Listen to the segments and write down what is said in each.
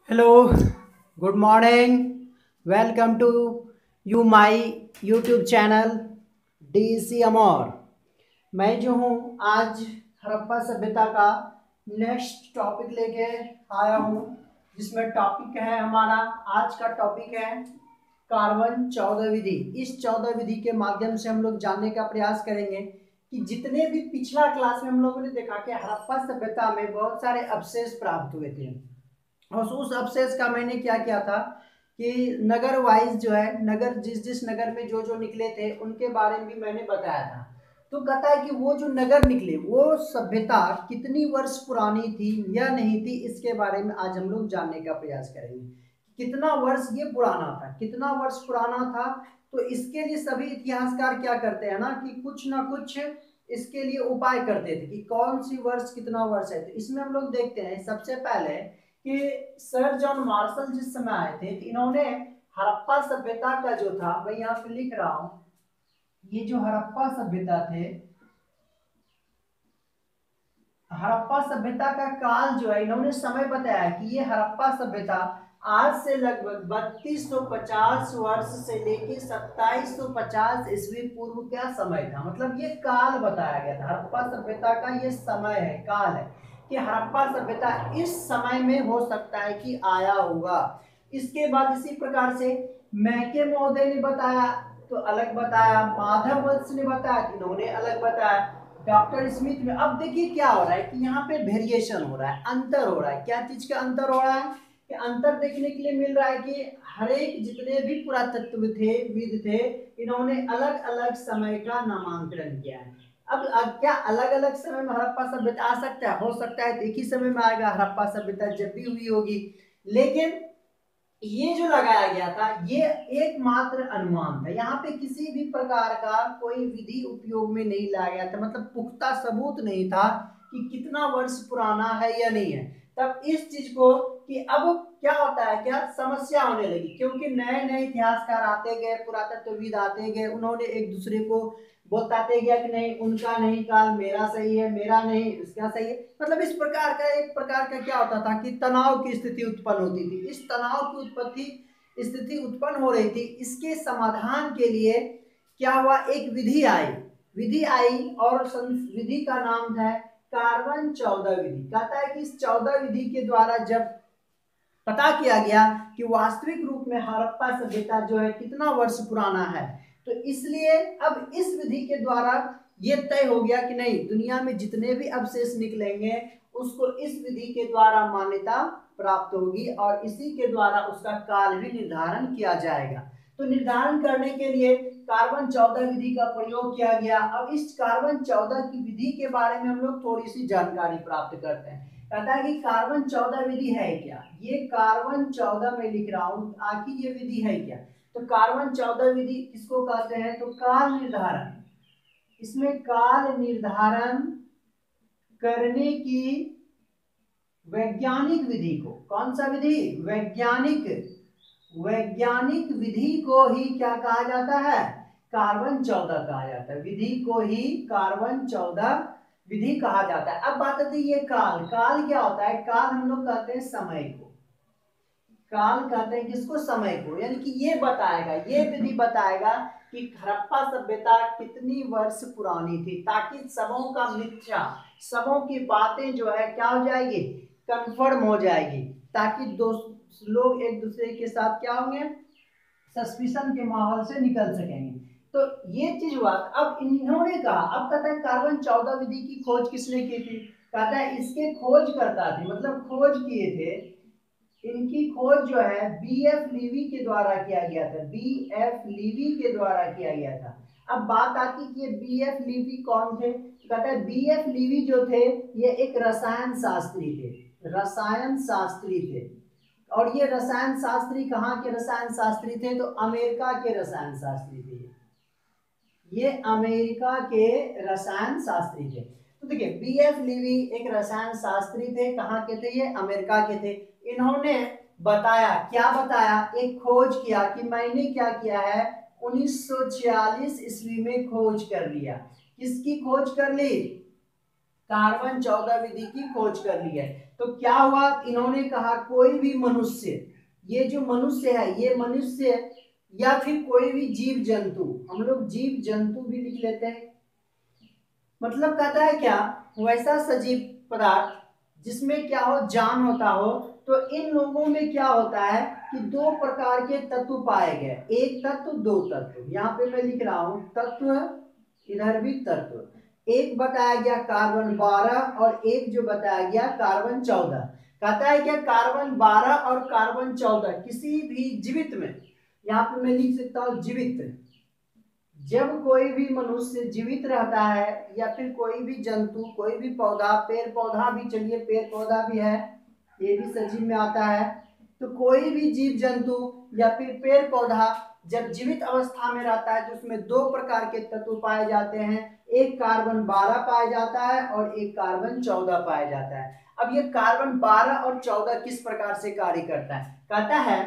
Hello, good morning. Welcome to my YouTube channel DEC Amour. मैं जो हूँ आज हड़प्पा सभ्यता का नेक्स्ट टॉपिक लेके आया हूँ, जिसमें टॉपिक है हमारा आज का टॉपिक है कार्बन 14 विधि। इस 14 विधि के माध्यम से हम लोग जानने का प्रयास करेंगे कि जितने भी पिछला क्लास में हम लोगों ने देखा कि हड़प्पा सभ्यता में बहुत सारे अवशेष प्राप्त हुए थे, और उस अवशेष का मैंने क्या किया था कि नगर वाइज जो है, नगर जिस जिस नगर में जो जो निकले थे उनके बारे में भी मैंने बताया था। तो कहता है कि वो जो नगर निकले वो सभ्यता कितनी वर्ष पुरानी थी या नहीं थी, इसके बारे में आज हम लोग जानने का प्रयास करेंगे। कितना वर्ष ये पुराना था, कितना वर्ष पुराना था। तो इसके लिए सभी इतिहासकार क्या करते हैं ना कुछ इसके लिए उपाय करते थे कि कौन सी वर्ष कितना वर्ष है। तो इसमें हम लोग देखते हैं सबसे पहले कि सर जॉन मार्शल जिस समय आए थे तो इन्होंने हड़प्पा सभ्यता का जो था, मैं यहाँ पे लिख रहा हूं, ये जो हड़प्पा सभ्यता थे, हड़प्पा सभ्यता का काल जो है इन्होंने समय बताया कि ये हड़प्पा सभ्यता आज से लगभग 3250 वर्ष से लेके 2750 ईस्वी पूर्व का समय था। मतलब ये काल बताया गया था, हड़प्पा सभ्यता का ये समय है, काल है कि हड़प्पा सभ्यता इस समय में हो सकता है कि आया होगा। इसके बाद इसी प्रकार से मैके महोदय ने बताया तो अलग बताया, माधव वंश ने बताया कि इन्होंने अलग बताया, डॉक्टर स्मिथ में। अब देखिए क्या हो रहा है कि यहाँ पे वेरिएशन हो रहा है, अंतर हो रहा है। क्या चीज का अंतर हो रहा है कि अंतर देखने के लिए मिल रहा है कि हर एक जितने भी पुरातत्व थे, विद थे, इन्होंने अलग अलग समय का नामांकन किया है। अब क्या अलग अलग समय में हड़प्पा सभ्यता आ सकता है? हो सकता है, तो एक ही समय में आएगा हड़प्पा सभ्यता जब भी हुई होगी। लेकिन ये जो लगाया गया था ये एकमात्र अनुमान था, यहाँ पे किसी भी प्रकार का कोई विधि उपयोग में नहीं लाया गया था, मतलब पुख्ता सबूत नहीं था कि कितना वर्ष पुराना है या नहीं है। तब इस चीज को कि अब क्या होता है, क्या समस्या होने लगी, क्योंकि नए नए इतिहासकार आते गए, पुरातत्वविद आते गए, उन्होंने एक दूसरे को बताते गया कि नहीं उनका नहीं काल मेरा सही है, मेरा नहीं इसका सही है। मतलब इस प्रकार का एक प्रकार का क्या होता था कि तनाव की स्थिति उत्पन्न होती थी। इस तनाव की स्थिति उत्पन्न हो रही थी। इसके समाधान के लिए क्या हुआ, एक विधि आई और विधि का नाम था कार्बन 14 विधि। कहता है कि इस 14 विधि के द्वारा जब पता किया गया कि वास्तविक रूप में हड़प्पा सभ्यता जो है कितना वर्ष पुराना है, तो इसलिए अब इस विधि के द्वारा ये तय हो गया कि नहीं, दुनिया में जितने भी अवशेष निकलेंगे उसको इस विधि के द्वारा मान्यता प्राप्त होगी और इसी के द्वारा उसका काल भी निर्धारण किया जाएगा। तो निर्धारण करने के लिए कार्बन 14 विधि का प्रयोग किया गया। अब इस कार्बन 14 की विधि के बारे में हम लोग थोड़ी सी जानकारी प्राप्त करते हैं। कहता है कि कार्बन 14 विधि है क्या, ये कार्बन 14 में लिख रहा हूं, आखिर ये विधि है क्या। तो कार्बन 14 विधि किसको कहते हैं, तो काल निर्धारण, इसमें काल निर्धारण करने की वैज्ञानिक विधि को, कौन सा विधि, वैज्ञानिक विधि को ही क्या कहा जाता है, कार्बन 14 कहा जाता है। विधि को ही कार्बन 14 विधि कहा जाता है। अब बात आती है ये काल, काल क्या होता है, काल हम लोग कहते हैं समय को, काल कहते हैं किसको, समय को। यानी कि ये बताएगा, ये विधि बताएगा कि हड़प्पा सभ्यता कितनी वर्ष पुरानी थी, ताकि सबों का मिथ्या, सबों की बातें जो है क्या हो जाएगी, कंफर्म हो जाएगी, ताकि दो लोग एक दूसरे के साथ क्या होंगे, सस्पिशन के माहौल से निकल सकेंगे। तो ये चीज हुआ। अब इन्होंने कहा, अब कहता है कार्बन 14 विधि की खोज किसने की थी, कहता है इसके खोज करता थे, मतलब खोज किए थे, इनकी खोज जो है बीएफ लीवी के द्वारा किया गया था, बीएफ लीवी के द्वारा किया गया था। अब बात आती कि ये बीएफ लीवी कौन थे, कहता है बीएफ लीवी जो थे ये एक रसायन शास्त्री थे, रसायन शास्त्री थे। और ये रसायन शास्त्री कहाँ के रसायन शास्त्री थे, तो अमेरिका के रसायन शास्त्री थे, ये अमेरिका के रसायन शास्त्री थे। तो देखिए बीएफ लीवी एक रसायन शास्त्री थे, कहाँ के थे, ये अमेरिका के थे। इन्होंने बताया, क्या बताया, एक खोज किया कि मैंने क्या किया है, 1946 ईस्वी में खोज कर लिया। किसकी खोज कर ली, कार्बन 14 विधि की खोज कर ली है। तो तो क्या हुआ, इन्होंने कहा कोई भी मनुष्य, ये जो मनुष्य है ये मनुष्य या फिर कोई भी जीव जंतु, हम लोग जीव जंतु भी लिख लेते हैं, मतलब कहता है क्या, वैसा सजीव पदार्थ जिसमें क्या हो, जान होता हो। तो इन लोगों में क्या होता है कि दो प्रकार के तत्व पाए गए, एक तत्व दो तत्व, यहाँ पे मैं लिख रहा हूं तत्व, इधर भी तत्व। एक बताया गया कार्बन 12 और एक जो बताया गया कार्बन 14। कहता है क्या, कार्बन 12 और कार्बन 14 किसी भी जीवित में, यहाँ पे मैं लिख सकता हूं जीवित, जब कोई भी मनुष्य जीवित रहता है या फिर कोई भी जंतु, कोई भी पौधा, पेड़ पौधा भी, चलिए पेड़ पौधा भी है, ये भी सजीव में आता है, तो कोई भी जीव जंतु या फिर पेड़ पौधा जब जीवित अवस्था में रहता है तो उसमें दो प्रकार के तत्व पाए जाते हैं, एक कार्बन 12 पाया जाता है और एक कार्बन 14 पाया जाता है। अब ये कार्बन 12 और 14 किस प्रकार से कार्य करता है, कहता है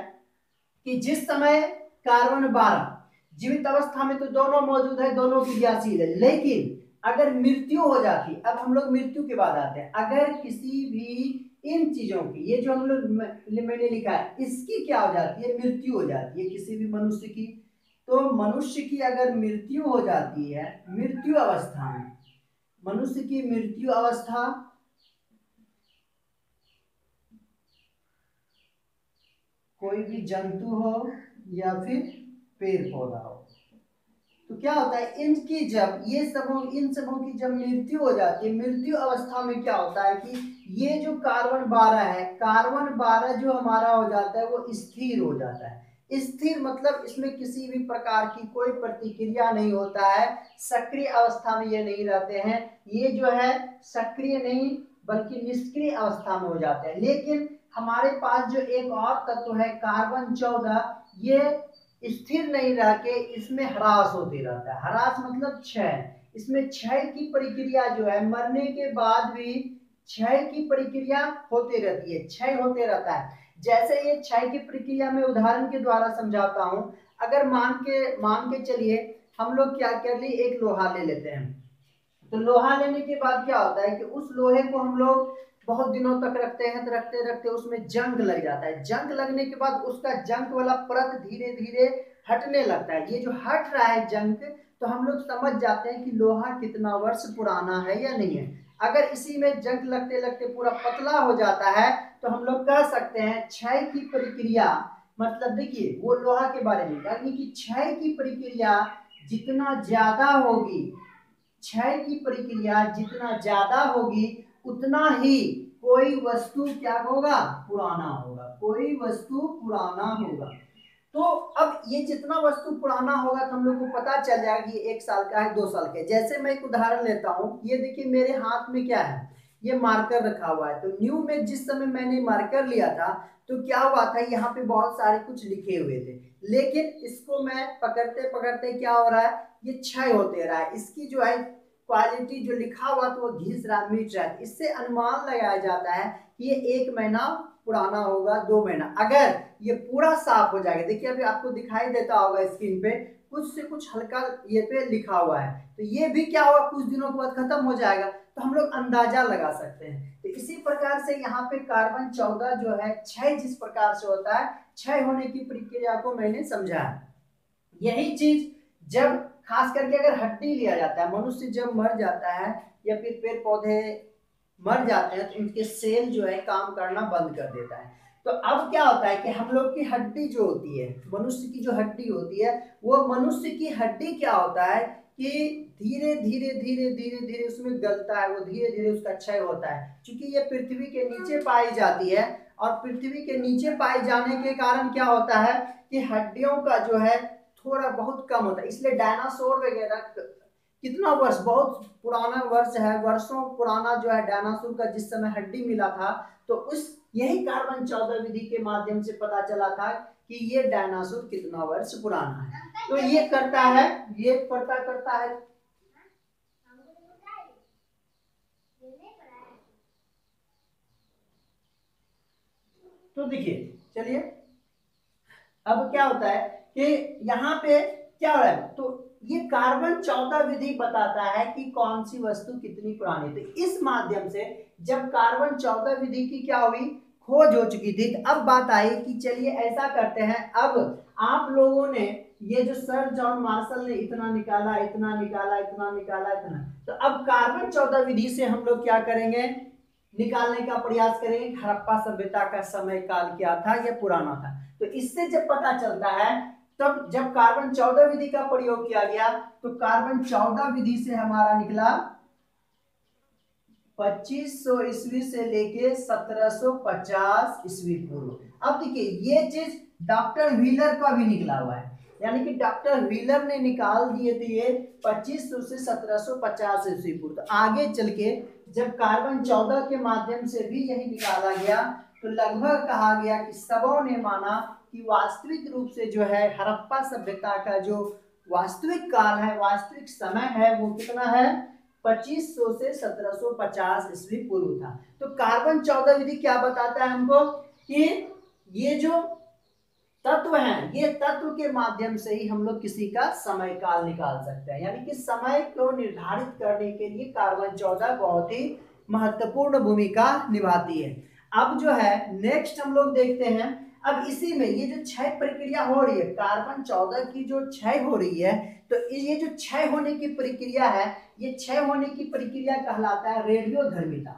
कि जिस समय कार्बन 12 जीवित अवस्था में तो दोनों मौजूद है, दोनों क्रियाशील है, लेकिन अगर मृत्यु हो जाती, अब हम लोग मृत्यु के बाद आते हैं, अगर किसी भी इन चीजों की, ये जो हम लोग मैंने लिखा है, इसकी क्या हो जाती है, मृत्यु हो जाती है किसी भी मनुष्य की, तो मनुष्य की अगर मृत्यु हो जाती है, मृत्यु अवस्था में, मनुष्य की मृत्यु अवस्था, कोई भी जंतु हो या फिर पेड़ पौधा हो, तो क्या होता है, इनकी जब ये सबों, इन सबों की जब मृत्यु हो जाती है, मृत्यु अवस्था में क्या होता है कि ये जो कार्बन 12 है, कार्बन 12 जो हमारा हो जाता है वो स्थिर हो जाता है। स्थिर मतलब इसमें किसी भी प्रकार की कोई प्रतिक्रिया नहीं होता है, सक्रिय अवस्था में ये नहीं रहते हैं, ये जो है सक्रिय नहीं बल्कि निष्क्रिय अवस्था में हो जाते हैं। लेकिन हमारे पास जो एक और तत्व है कार्बन 14, ये स्थिर नहीं रह के इसमें ह्रास होते रहता है, ह्रास मतलब क्षय, इसमें क्षय की प्रक्रिया जो है, मरने के बाद भी क्षय की प्रक्रिया होते रहती है, क्षय होते रहता है। जैसे ये क्षय की प्रक्रिया में उदाहरण के द्वारा समझाता हूं, अगर मान के चलिए हम लोग क्या कर लिए, एक लोहा ले लेते हैं, तो लोहा लेने के बाद क्या होता है कि उस लोहे को हम लोग बहुत दिनों तक रखते हैं, तो रखते रखते उसमें जंग लग जाता है, जंग लगने के बाद उसका जंग वाला परत धीरे धीरे हटने लगता है, ये जो हट रहा है जंग, तो हम लोग समझ जाते हैं कि लोहा कितना वर्ष पुराना है या नहीं है। अगर इसी में जंग लगते लगते पूरा पतला हो जाता है तो हम लोग कह सकते हैं क्षय की प्रक्रिया, मतलब देखिए वो लोहा के बारे में, यानी कि क्षय की प्रक्रिया जितना ज्यादा होगी, क्षय की प्रक्रिया जितना ज्यादा होगी उतना ही कोई वस्तु क्या होगा, पुराना होगा, कोई वस्तु पुराना होगा। तो अब ये जितना वस्तु पुराना होगा तो हम लोग को पता चल जाएगा कि 1 साल का है, 2 साल का है। जैसे मैं एक उदाहरण लेता हूँ, ये देखिए मेरे हाथ में क्या है, ये मार्कर रखा हुआ है, तो न्यू में जिस समय मैंने मार्कर लिया था तो क्या हुआ था, यहाँ पे बहुत सारे कुछ लिखे हुए थे, लेकिन इसको मैं पकड़ते पकड़ते क्या हो रहा है, ये क्षय होते रहा है, इसकी जो है क्वालिटी जो लिखा हुआ तो वो घिस रहा, मिट रहा है। इससे अनुमान लगाया जाता है कि ये 1 महीना पुराना होगा, 2 महीना। अगर ये पूरा साफ हो जाएगा, देखिए अभी आपको दिखाई देता होगा स्क्रीन पे कुछ से कुछ हल्का ये पे लिखा हुआ है, तो ये भी क्या होगा, कुछ दिनों के बाद खत्म हो जाएगा, तो हम लोग अंदाजा लगा सकते हैं। तो इसी प्रकार से यहाँ पे कार्बन 14 जो है क्षय जिस प्रकार से होता है, क्षय होने की प्रक्रिया को मैंने समझाया। यही चीज जब खास करके अगर हड्डी लिया जाता है, मनुष्य जब मर जाता है या फिर पेड़ पौधे मर जाते हैं तो उनके सेल जो है काम करना बंद कर देता है। तो अब क्या होता है कि हम लोग की हड्डी जो होती है, मनुष्य की जो हड्डी होती है, वो मनुष्य की हड्डी क्या होता है कि धीरे धीरे धीरे धीरे धीरे उसमें गलता है, वो धीरे धीरे उसका क्षय होता है। क्योंकि ये पृथ्वी के नीचे पाई जाती है और पृथ्वी के नीचे पाई जाने के कारण क्या होता है कि हड्डियों का जो है थोड़ा बहुत कम होता है। इसलिए डायनासोर वगैरह कितना वर्ष, बहुत पुराना वर्ष है, वर्षों पुराना जो है डायनासोर का जिस समय हड्डी मिला था, तो उस यही कार्बन 14 विधि के माध्यम से पता चला था कि ये डायनासोर कितना वर्ष पुराना है। तो ये करता है, ये पता करता है। तो देखिए चलिए अब क्या होता है कि यहाँ पे क्या हो रहा है, तो ये कार्बन 14 विधि बताता है कि कौन सी वस्तु कितनी पुरानी। तो इस माध्यम से जब कार्बन 14 विधि की क्या हुई, खोज हो चुकी थी। अब बात आई कि चलिए ऐसा करते हैं, अब आप लोगों ने ये जो सर जॉन मार्शल ने इतना निकाला, इतना निकाला, इतना निकाला, इतना, तो अब कार्बन 14 विधि से हम लोग क्या करेंगे, निकालने का प्रयास करेंगे हड़प्पा सभ्यता का समय काल क्या था या पुराना था। तो इससे जब पता चलता है, तब जब कार्बन 14 विधि का प्रयोग किया गया तो कार्बन 14 विधि से हमारा निकला 2500 ईस्वी से लेके 1750 ईस्वी पूर्व। अब देखिए ये चीज डॉक्टर व्हीलर का भी निकला हुआ है, यानी कि डॉक्टर व्हीलर ने निकाल दिए थे ये 2500 से 1750 ईस्वी पूर्व। तो आगे चल के जब कार्बन 14 के माध्यम से भी यही निकाला गया तो लगभग कहा गया कि सबों ने माना कि वास्तविक रूप से जो है हड़प्पा सभ्यता का जो वास्तविक काल है, वास्तविक समय है, वो कितना है, 2500 से 1750 ईस्वी पूर्व था। तो कार्बन 14 विधि क्या बताता है हमको कि ये जो तत्व हैं, ये तत्व के माध्यम से ही हम लोग किसी का समय काल निकाल सकते हैं, यानी कि समय को निर्धारित करने के लिए कार्बन 14 बहुत ही महत्वपूर्ण भूमिका निभाती है। अब जो है नेक्स्ट हम लोग देखते हैं, अब इसी में ये जो क्षय प्रक्रिया हो रही है, कार्बन 14 की जो क्षय हो रही है, तो ये जो क्षय होने की प्रक्रिया है, ये क्षय होने की प्रक्रिया कहलाता है रेडियोधर्मिता।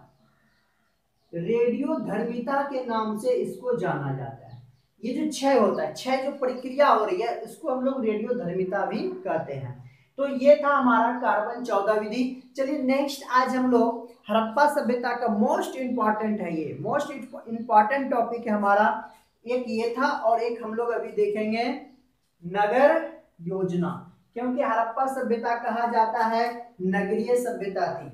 रेडियोधर्मिता के नाम से इसको जाना जाता है। ये जो क्षय होता है, क्षय जो प्रक्रिया हो रही है, इसको हम लोग रेडियोधर्मिता भी कहते हैं। तो ये था हमारा कार्बन 14 विधि। चलिए नेक्स्ट आज हम लोग हड़प्पा सभ्यता का मोस्ट इंपॉर्टेंट है, ये मोस्ट इंपॉर्टेंट टॉपिक है हमारा, एक ये था और एक हम लोग अभी देखेंगे नगर योजना, क्योंकि हड़प्पा सभ्यता कहा जाता है नगरीय सभ्यता थी।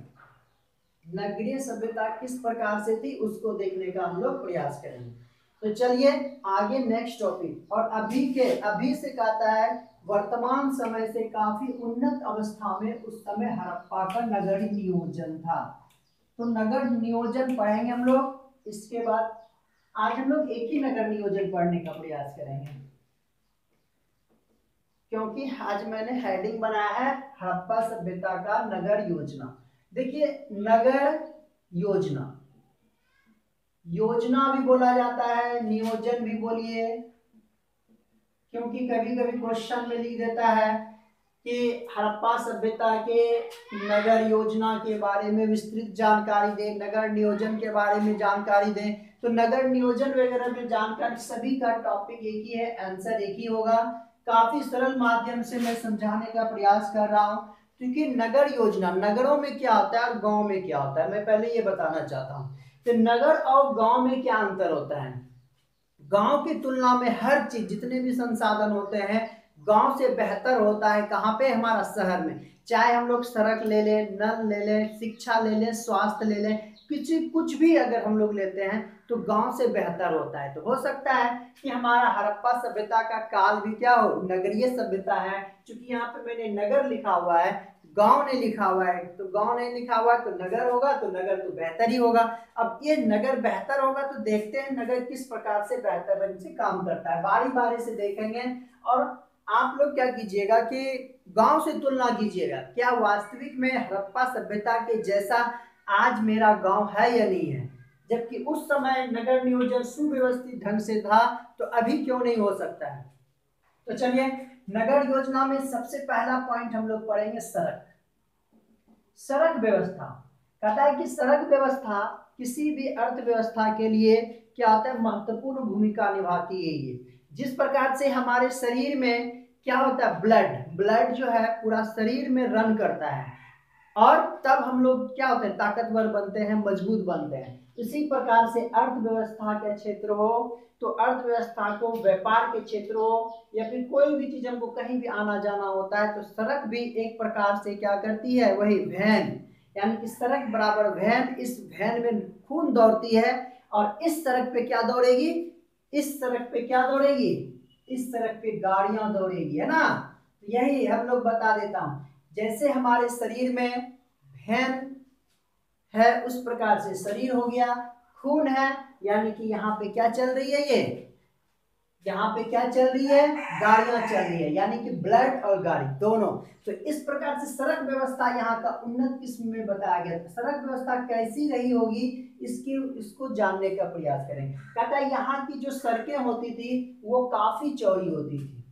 नगरीय सभ्यता किस प्रकार से थी उसको देखने का हम लोग प्रयास करेंगे। तो चलिए आगे नेक्स्ट टॉपिक, और अभी से कहता है वर्तमान समय से काफी उन्नत अवस्था में उस समय हड़प्पा का नगर नियोजन था। तो नगर नियोजन पढ़ेंगे हम लोग। इसके बाद आज हम लोग एक ही नगर नियोजन पढ़ने का प्रयास करेंगे, क्योंकि आज मैंने हेडिंग बनाया है हड़प्पा सभ्यता का नगर योजना। देखिए नगर योजना, योजना भी बोला जाता है, नियोजन भी बोलिए, क्योंकि कभी कभी क्वेश्चन में लिख देता है कि हड़प्पा सभ्यता के नगर योजना के बारे में विस्तृत जानकारी दें, नगर नियोजन के बारे में जानकारी दें। तो नगर नियोजन वगैरह में जानकारी, सभी का टॉपिक एक ही है, आंसर एक ही होगा। काफी सरल माध्यम से मैं समझाने का प्रयास कर रहा हूँ, क्योंकि नगर योजना, नगरों में क्या होता है और गांव में क्या होता है, मैं पहले ये बताना चाहता हूँ। तो नगर और गांव में क्या अंतर होता है, गांव की तुलना में हर चीज, जितने भी संसाधन होते हैं गांव से बेहतर होता है। कहाँ पे, हमारा शहर में, चाहे हम लोग सड़क ले लें, नल ले लें, शिक्षा ले लें, स्वास्थ्य ले लें, कुछ भी अगर हम लोग लेते हैं तो गांव से बेहतर होता है। तो हो सकता है कि हमारा हड़प्पा सभ्यता का काल भी क्या हो, नगरीय सभ्यता है। क्योंकि यहाँ पे मैंने नगर लिखा हुआ है, गांव नहीं लिखा हुआ है, तो गांव नहीं लिखा हुआ है तो नगर होगा, तो नगर तो बेहतर ही होगा। अब ये नगर बेहतर होगा तो देखते हैं नगर किस प्रकार से बेहतर ढंग से काम करता है, बारी बारी से देखेंगे। और आप लोग क्या कीजिएगा कि गांव से तुलना कीजिएगा, क्या वास्तविक में हड़प्पा सभ्यता के जैसा आज मेरा गांव है या नहीं है। जबकि उस समय नगर नियोजन सुव्यवस्थित ढंग से था, तो अभी क्यों नहीं हो सकता है। तो चलिए नगर योजना में सबसे पहला पॉइंट हम लोग पढ़ेंगे सड़क। सड़क व्यवस्था कहता है कि सड़क व्यवस्था किसी भी अर्थव्यवस्था के लिए क्या होता है, महत्वपूर्ण भूमिका निभाती है। ये जिस प्रकार से हमारे शरीर में क्या होता है, ब्लड जो है पूरा शरीर में रन करता है, और तब हम लोग क्या होते हैं, ताकतवर बनते हैं, मजबूत बनते हैं। इसी प्रकार से अर्थव्यवस्था का क्षेत्र हो, तो अर्थव्यवस्था को व्यापार के क्षेत्र हो, या फिर कोई भी चीज हमको कहीं भी आना जाना होता है, तो सड़क भी एक प्रकार से क्या करती है, वही वैन, यानी कि सड़क बराबर वैन। इस वैन में खून दौड़ती है, और इस सड़क पे क्या दौड़ेगी, इस सड़क पे क्या दौड़ेगी, इस सड़क पे गाड़ियां दौड़ेगी, है ना। तो यही हम लोग बता देता हूं, जैसे हमारे शरीर में वैन है उस प्रकार से शरीर हो गया, खून है, यानी कि यहाँ पे क्या चल रही है, ये यहाँ पे क्या चल रही है, गाड़ियां चल रही है, यानी कि ब्लड और गाड़ी दोनों। तो इस प्रकार से सड़क व्यवस्था यहाँ का उन्नत किस्म में बताया गया था। सड़क व्यवस्था कैसी रही होगी इसको जानने का प्रयास करें। कहता है यहाँ की जो सड़कें होती थी वो काफी चौड़ी होती थी,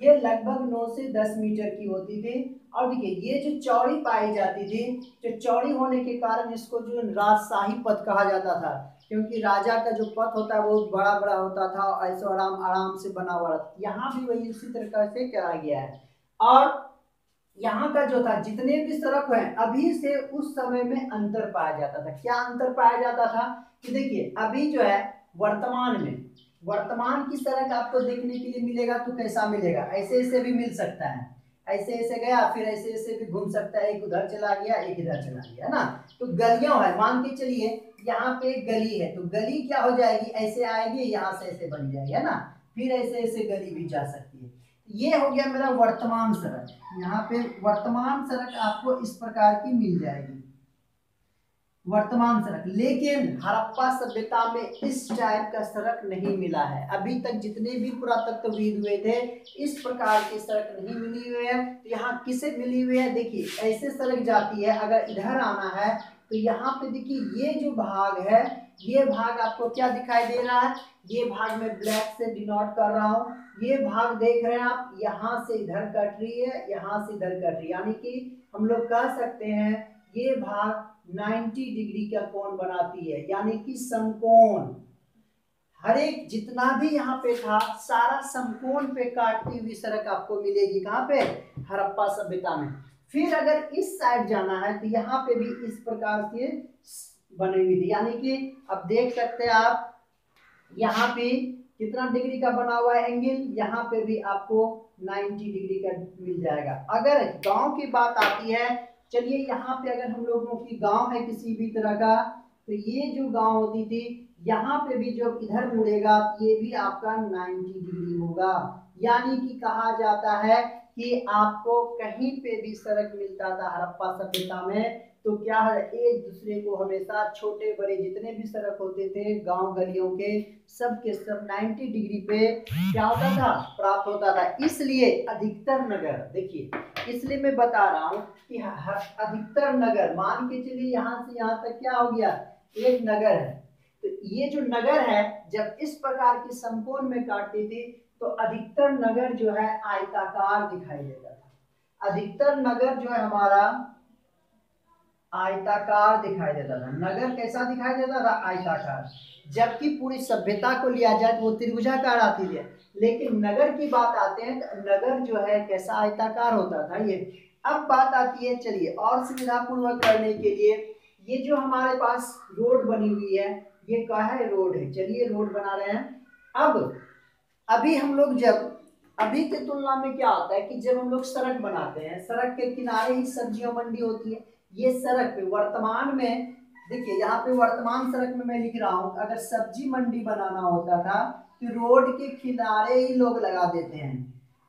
ये लगभग 9 से 10 मीटर की होती थी। और देखिए ये जो चौड़ी पाई जाती थी, जो चौड़ी होने के कारण इसको जो राजशाही पथ कहा जाता था, क्योंकि राजा का जो पथ होता है वो बड़ा बड़ा होता था, ऐसे आराम आराम से बना हुआ था। यहाँ भी वही इसी तरीके से किया गया है। और यहाँ का जो था जितने भी सड़क है अभी से उस समय में अंतर पाया जाता था। क्या अंतर पाया जाता था कि देखिए अभी जो है वर्तमान में वर्तमान की सड़क आपको देखने के लिए मिलेगा तो कैसा मिलेगा, ऐसे ऐसे भी मिल सकता है, ऐसे ऐसे गया फिर ऐसे ऐसे भी घूम सकता है, एक उधर चला गया एक इधर चला गया, है ना। तो गलियां है, मान के चलिए यहाँ पे एक गली है तो गली क्या हो जाएगी, ऐसे आएगी यहाँ से ऐसे बन जाएगी, है ना, फिर ऐसे ऐसे गली भी जा सकती है। ये हो गया मेरा वर्तमान सड़क। यहाँ पे वर्तमान सड़क आपको इस प्रकार की मिल जाएगी, वर्तमान सड़क। लेकिन हड़प्पा सभ्यता में इस टाइप का सड़क नहीं मिला है। अभी तक जितने भी पुरातत्वविद हुए थे इस प्रकार की सड़क नहीं मिली हुई है। तो यहाँ किसे मिली हुई है, देखिए ऐसे सड़क जाती है, अगर इधर आना है तो यहाँ पे देखिए ये जो भाग है, ये भाग आपको क्या दिखाई दे रहा है, ये भाग मैं ब्लैक से डिनोट कर रहा हूँ। ये भाग देख रहे हैं आप, यहाँ से इधर कट रही है, यहाँ से इधर कट रही है, यानी कि हम लोग कह सकते हैं ये भाग 90 डिग्री का कोण बनाती है, यानी कि समकोण। हर एक जितना भी यहाँ पे था सारा समकोण पे काटती हुई सड़क आपको मिलेगी, कहाँ पे, हड़प्पा सभ्यता में। फिर अगर इस साइड जाना है तो यहाँ पे भी इस प्रकार से बनी हुई थी, यानी कि अब देख सकते हैं आप यहाँ पे कितना डिग्री का बना हुआ है एंगल, यहाँ पे भी आपको 90 डिग्री का मिल जाएगा। अगर गांव की बात आती है, चलिए यहाँ पे अगर हम लोगों की गांव है किसी भी तरह का, तो ये जो गांव होती थी यहाँ पे भी जब इधर मुड़ेगा ये भी आपका 90 डिग्री होगा। यानी कि कहा जाता है कि आपको कहीं पे भी सड़क मिलता था हड़प्पा सभ्यता में तो क्या है, एक दूसरे को हमेशा छोटे बड़े जितने भी सड़क होते थे गांव गलियों के सब के सब 90 डिग्री पे क्या होता था, प्राप्त होता था। इसलिए अधिकतर नगर, देखिए इसलिए मैं बता रहा हूँ कि अधिकतर नगर, मान के चलिए यहाँ से यहाँ तक क्या हो गया, एक नगर है, तो ये जो नगर है जब इस प्रकार की समकोण में काटती थी तो अधिकतर नगर जो है आयताकार दिखाई देता था। अधिकतर नगर जो है हमारा आयताकार दिखाई देता था। नगर कैसा दिखाई देता था, आयताकार। जबकि पूरी सभ्यता को लिया जाए तो वो त्रिभुजाकार आती है, लेकिन नगर की बात आते हैं तो नगर जो है कैसा, आयताकार होता था ये। अब बात आती है, चलिए और सुविधा पूर्वक करने के लिए ये जो हमारे पास रोड बनी हुई है ये क्या है, रोड है। चलिए रोड बना रहे हैं। अब अभी हम लोग जब अभी के तुलना में क्या होता है कि जब हम लोग सड़क बनाते हैं सड़क के किनारे ही सब्जियों मंडी होती है। ये सड़क पे वर्तमान में देखिए यहाँ पे वर्तमान सड़क में मैं लिख रहा हूँ, अगर सब्जी मंडी बनाना होता था तो रोड के किनारे ही लोग लगा देते हैं,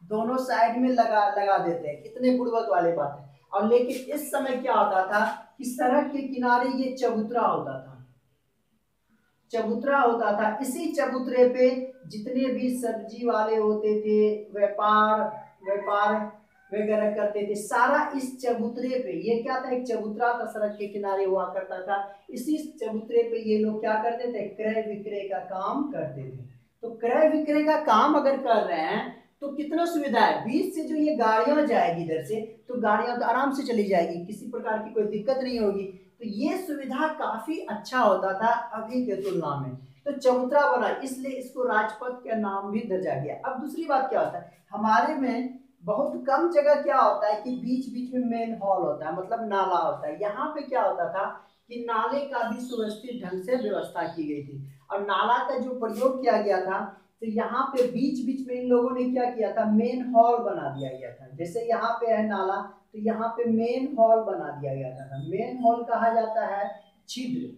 दोनों साइड में लगा देते हैं, कितने बुड़बक वाली बात है। और लेकिन इस समय क्या होता था कि सड़क के किनारे ये चबूतरा होता था, चबूतरा होता था। इसी चबूतरे पे जितने भी सब्जी वाले होते थे, व्यापार व्यापार वगैरह करते थे, सारा इस चबूतरे पे, ये क्या था, एक चबूतरा था सड़क के किनारे हुआ करता था। इसी चबूतरे पे ये लोग क्या करते थे, क्रय विक्रय का काम करते थे। तो क्रय विक्रय का काम अगर कर रहे हैं तो कितना सुविधा है, बीच से जो ये गाड़ियां जाएगी इधर से तो गाड़ियां तो आराम से चली जाएगी, किसी प्रकार की कोई दिक्कत नहीं होगी। तो ये सुविधा काफी अच्छा होता था अभी के तुलना में। तो चबूतरा बना इसलिए इसको राजपथ का नाम भी दर्जा गया। अब दूसरी बात क्या होता है, हमारे में बहुत कम जगह क्या होता है कि बीच बीच में मेन हॉल होता है, मतलब नाला होता है। यहाँ पे क्या होता था कि नाले का भी सुव्यवस्थित ढंग से व्यवस्था की गई थी और नाला का जो प्रयोग किया गया था तो यहाँ पे बीच बीच में इन लोगों ने क्या किया था, मेन हॉल बना दिया गया था। जैसे यहाँ पे है नाला तो यहाँ पे मेन हॉल बना दिया गया था। मेन हॉल कहा जाता है छिद्र,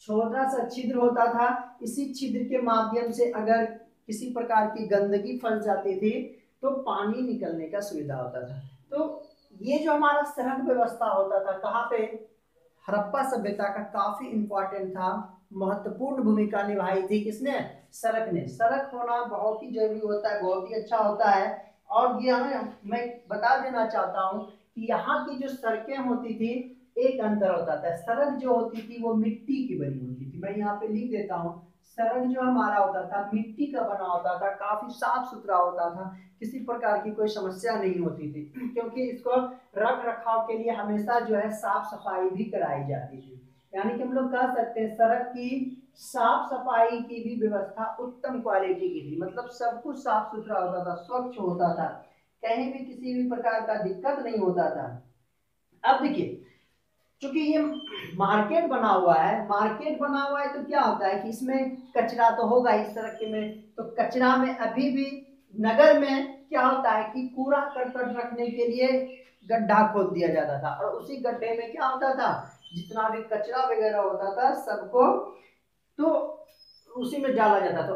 छोटा सा छिद्र होता था। इसी छिद्र के माध्यम से अगर किसी प्रकार की गंदगी फंस जाती थी तो पानी निकलने का सुविधा होता था। तो ये जो हमारा सड़क व्यवस्था होता था कहाँ पे, हड़प्पा सभ्यता का काफी इंपॉर्टेंट था महत्वपूर्ण भूमिका निभाई थी। किसने? सड़क ने। सड़क होना बहुत ही जरूरी होता है, बहुत ही अच्छा होता है। और ये मैं बता देना चाहता हूँ कि यहाँ की जो सड़कें होती थी एक अंतर होता था। सड़क जो होती थी वो मिट्टी की बनी होती थी। मैं यहाँ पे लिख देता हूँ, सड़क जो हमारा होता था मिट्टी का बना होता था, काफी साफ सुथरा होता था, किसी प्रकार की कोई समस्या नहीं होती थी, क्योंकि इसको रख रखाव के लिए हमेशा जो है साफ सफाई भी कराई जाती थी। यानी कि हम लोग कह सकते हैं सड़क की साफ सफाई की भी व्यवस्था उत्तम क्वालिटी की थी। मतलब सब कुछ साफ सुथरा होता था, स्वच्छ होता था, कहीं भी किसी भी प्रकार का दिक्कत नहीं होता था। अब देखिए, चूंकि ये मार्केट बना हुआ है, मार्केट बना हुआ है तो क्या होता है कि इसमें कचरा तो होगा इस तरह के में, तो कचरा में अभी भी नगर में क्या होता है कि कूड़ा करकट रखने के लिए गड्ढा खोद दिया जाता था, और उसी गड्ढे में क्या होता था, जितना भी कचरा वगैरह होता था सबको तो उसी में डाला जाता। तो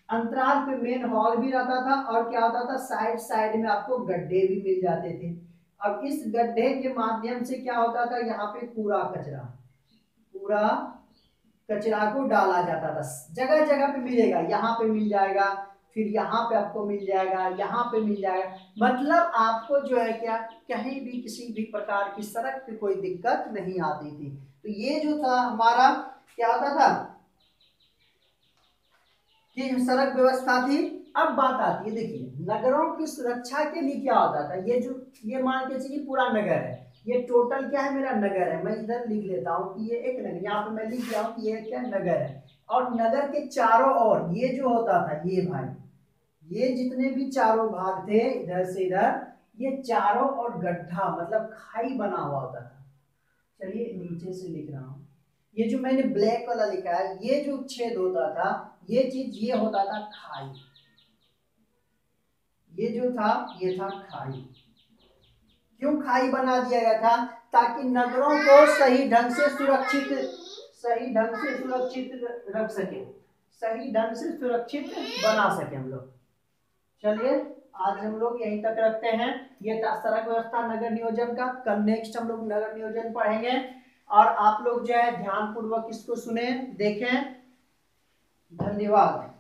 अंतराल पे मेन हॉल भी रहता था, और क्या होता था साइड साइड में आपको गड्ढे भी मिल जाते थे। अब इस गड्ढे के माध्यम से क्या होता था, यहाँ पे पूरा कचरा को डाला जाता था। जगह जगह पे मिलेगा, यहाँ पे मिल जाएगा, फिर यहाँ पे आपको मिल जाएगा, यहाँ पे मिल जाएगा। मतलब आपको जो है क्या, कहीं भी किसी भी प्रकार की सड़क पे कोई दिक्कत नहीं आती थी। तो ये जो था हमारा क्या होता था कि सड़क व्यवस्था थी। अब बात आती है, देखिए नगरों की सुरक्षा के लिए क्या होता था, ये मान के चलिए पूरा नगर है, ये टोटल क्या है मेरा नगर है। मैं इधर लिख लेता हूँ कि ये एक नगर, यहाँ पे मैं लिख दिया हूँ कि ये क्या नगर है। और नगर के चारों ओर ये जो होता था, ये भाई ये जितने भी चारों भाग थे इधर से इधर, ये चारों ओर गड्ढा मतलब खाई बना हुआ होता था। चलिए नीचे से लिख रहा हूँ, ये जो मैंने ब्लैक वाला लिखा है, ये जो छेद होता था ये चीज ये होता था खाई। ये जो था ये था खाई। क्यों खाई बना दिया गया था? ताकि नगरों को सही ढंग से सुरक्षित रख सके, सही ढंग से सुरक्षित बना सके हम लोग। चलिए आज हम लोग यहीं तक रखते हैं। ये था सड़क व्यवस्था नगर नियोजन का। कल नेक्स्ट हम लोग नगर नियोजन पढ़ेंगे, और आप लोग जो है ध्यान पूर्वक इसको सुने, देखें। धन्यवाद।